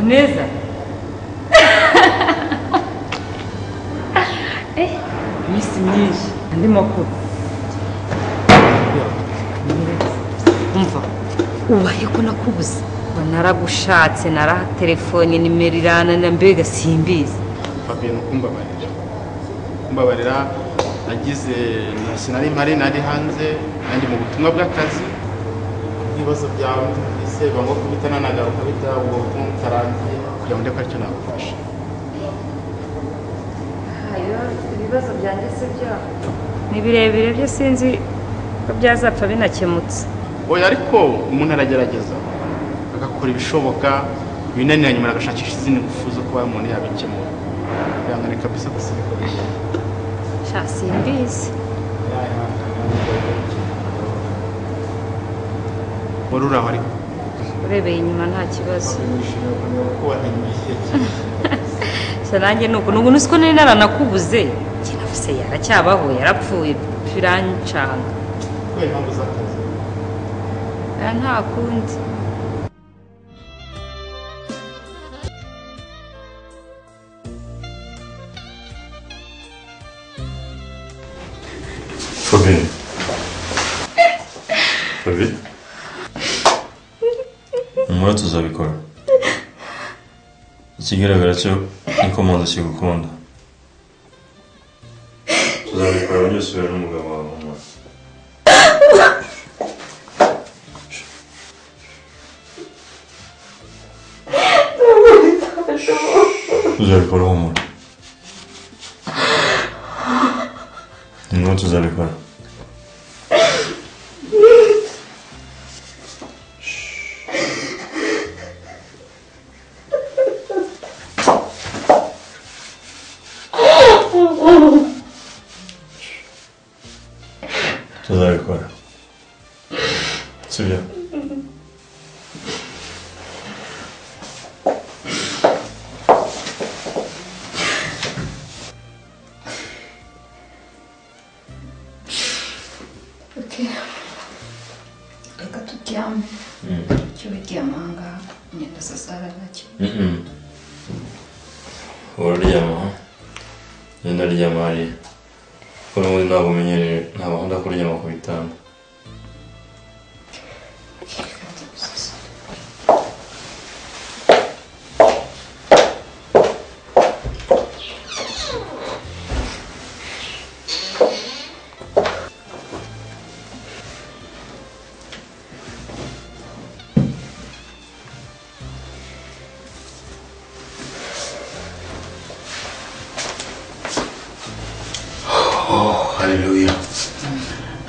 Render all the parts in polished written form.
neza iminsi myinshi andi makuru umva ubahe ko nakubuze naragushatse naraterefone nimero iranana mbega simbizi Fabien kumbabarira nagize sinari mpari nari hanze nandi mu butumwa bw'akazi ibibazo byawe ise bango kubitana nagaruka bita ubwo butumwa butarangiye kugira ngo ndeke aricyo nagufasha ibibazo byanjye se byo ni birebire byo sinzi ko byazapfa binakemutse oya ariko umuntu aragerageza agakora ibishoboka binanira nyuma agashakisha izindi ngufu zo kuba umuntu yabikemura yangane kabisa gusibika simbizi wari uraho ariko urebeye inyuma nta kibazo nanjye nuko nusiko nari naranakubuze kinafise yaracyabaho yarapfuye birancanga nta kundi Fabien umura tuzabikora ikigaragara cyo ni ko Manda kigukunda tuzabikora byose uri n'umugabo wawe umura tuzabikora humura tuzabikora tuzabikora sibyo reka turyame cyo biryamanga nyenda sasara nacyo uraryama nyenda ryama hariya kuko n'ubundi ntabwo umenyereye ntabwo nkunda kuryama ku bitanda Haleluya.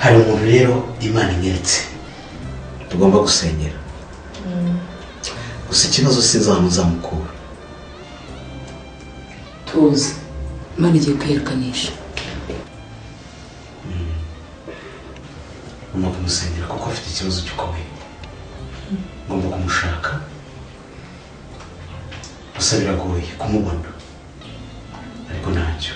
Hari umuntu rero Imana inyeretse tugomba gusengera gusa ikibazo sinzamukura tuzi Imana igiye kwirekanisha ngomba kumusengera kuko afite ikibazo gikomeye ngomba kumushaka gusa biragoye kumubona ariko ntacyo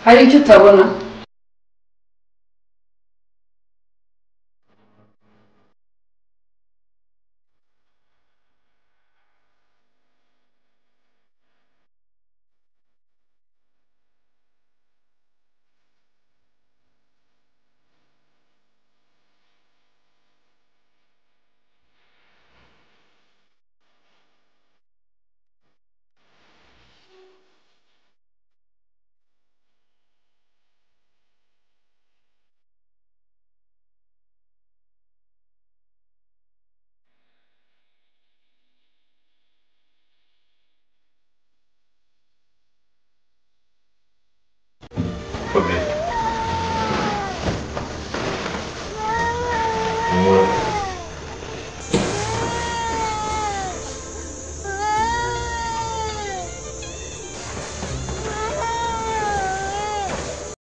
hari icyo utabona